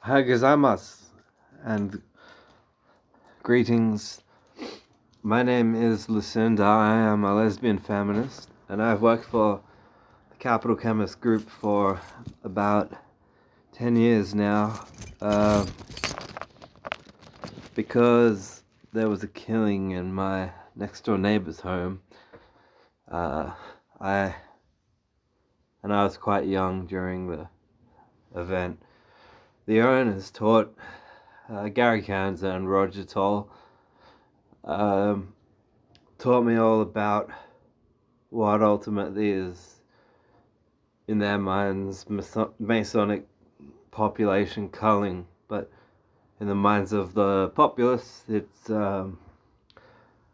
Hi, gozaimasu, and greetings. My name is Lucinda. I am a lesbian feminist, and I've worked for the Capital Chemist group for about 10 years now. Because there was a killing in my next door neighbor's home. Uh, I was quite young during the event. The owners taught Gary Kanza and Roger Toll taught me all about what ultimately is, in their minds, Masonic population culling, but in the minds of the populace, it's the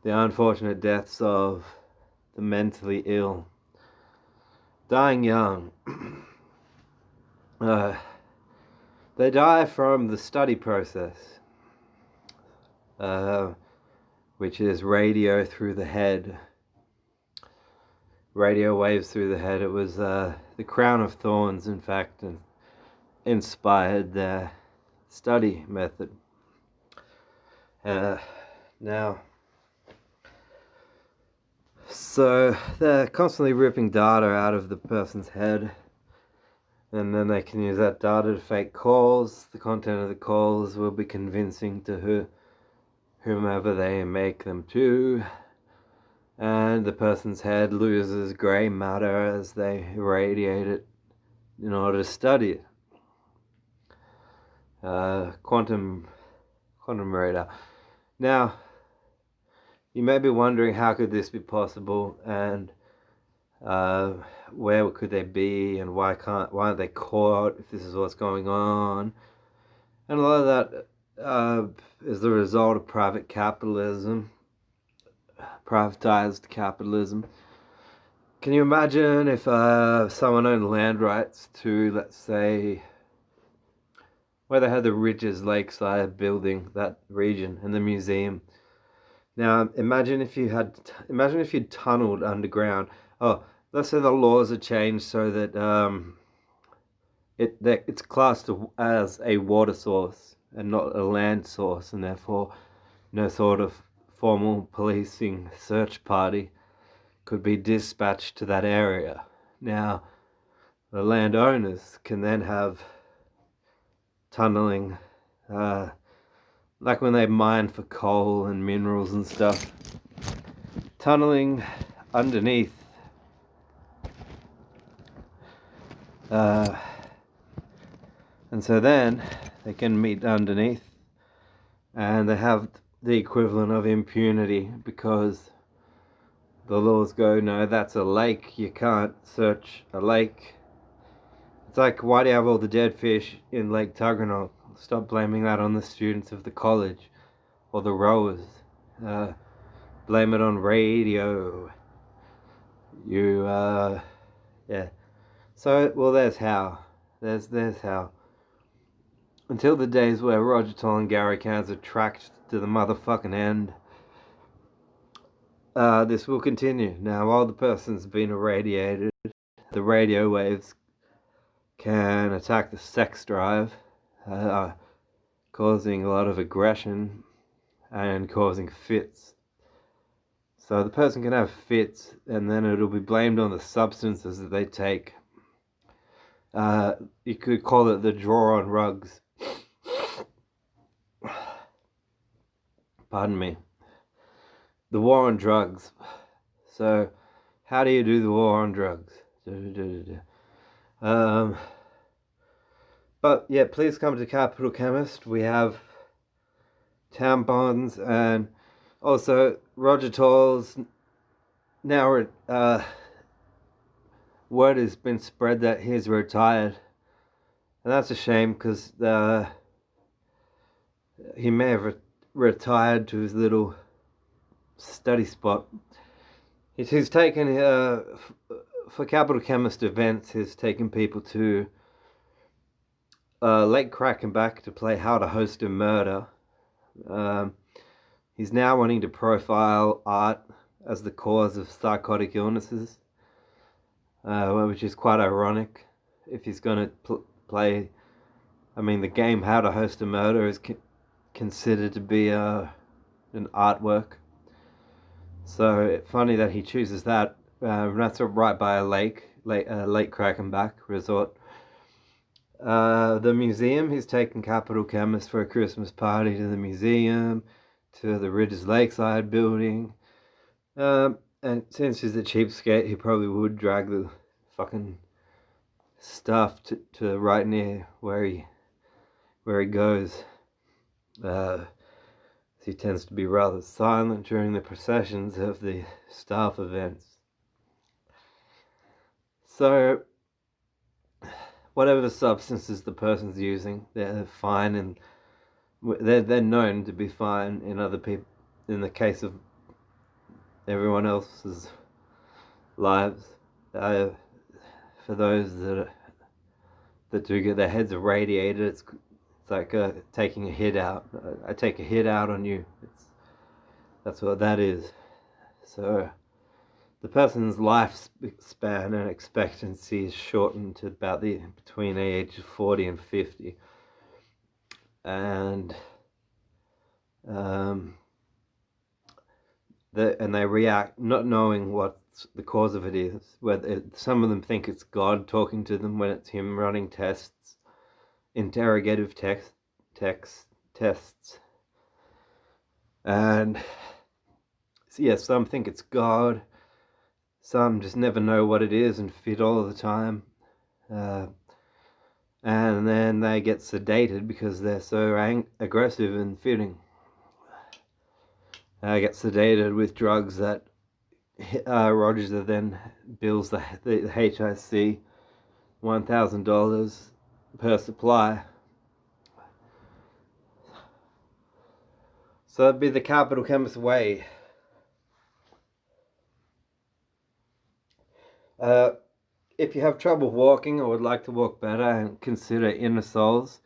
unfortunate deaths of the mentally ill, dying young. They die from the study process, which is radio through the head. Radio waves through the head. It was the Crown of Thorns, in fact, and inspired their study method. Now, so they're constantly ripping data out of the person's head, and then they can use that data to fake calls. The content of the calls will be convincing to whomever they make them to, and the person's head loses grey matter as they irradiate it in order to study it. Quantum radar. Now, you may be wondering, how could this be possible, and where could they be, and why aren't they caught if this is what's going on? And a lot of that is the result of privatized capitalism. Can you imagine if someone owned land rights to, let's say, where they had the Ridges Lakeside building, that region, and the museum? Now, imagine if you'd tunneled underground. Oh, let's say the laws are changed so that it's classed as a water source and not a land source, and therefore no sort of formal policing search party could be dispatched to that area. Now, the landowners can then have tunneling, like when they mine for coal and minerals and stuff, tunneling underneath. And so then they can meet underneath, and they have the equivalent of impunity, because the laws go, no, that's a lake, you can't search a lake. It's like, why do you have all the dead fish in Lake Tuggeranong? Stop blaming that on the students of the college or the rowers. Blame it on radio. Yeah. So, well, there's how. There's how. Until the days where Roger Toll and Gary Kanza tracked to the motherfucking end, this will continue. Now, while the person's been irradiated, the radio waves can attack the sex drive, causing a lot of aggression and causing fits. So the person can have fits, and then it'll be blamed on the substances that they take. You could call it the draw on rugs. Pardon me. The war on drugs. So, how do you do the war on drugs? But yeah, please come to Capital Chemist. We have tampons, and also Roger Toll's now word has been spread that he's retired, and that's a shame, because he may have retired to his little study spot. He's taken for Capital Chemist events. He's taken people to Lake Krakenbach to play How to Host a Murder. He's now wanting to profile art as the cause of psychotic illnesses, which is quite ironic if he's going to play I mean, the game How to Host a Murder is considered to be an artwork. So funny that he chooses that. That's right by a lake Krakenbach resort. The museum, he's taken Capital Chemist for a Christmas party to the museum, to the Ridges Lakeside building. And since he's a cheapskate, he probably would drag the fucking stuff to right near where he goes. He tends to be rather silent during the processions of the staff events. So, whatever the substances the person's using, they're fine, and they're known to be fine in other people. In the case of everyone else's lives, for those that do get their heads irradiated, it's like taking a hit out. I take a hit out on you. That's what that is. So the person's lifespan and expectancy is shortened to about between the age of 40 and 50. And they react not knowing what the cause of it is. Whether some of them think it's God talking to them when it's him running tests, interrogative tests, and yeah, some think it's God. Some just never know what it is and fit all of the time. And then they get sedated because they're so aggressive and fitting. Get sedated with drugs that Rogers then bills the HIC $1,000 per supply. So that'd be the Capital Chemist way. If you have trouble walking or would like to walk better and consider inner souls,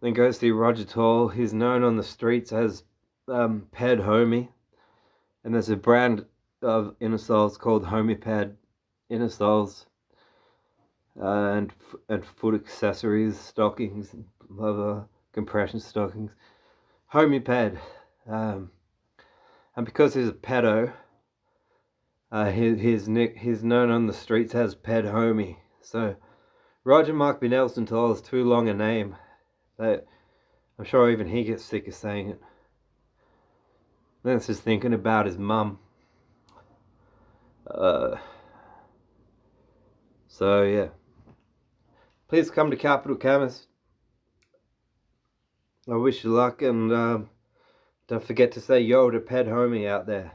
then go see Roger Tall. He's known on the streets as Ped Homie, and there's a brand of inner souls called Homie Ped inner souls, and foot accessories, stockings, leather compression stockings. Homie Ped, and because he's a pedo, he's known on the streets as Ped Homie. So Roger Mark Nelson Tall is too long a name. That I'm sure even he gets sick of saying it. Then it's just thinking about his mum. So yeah, please come to Capital Chemist. I wish you luck, and don't forget to say yo to Ped Homie out there.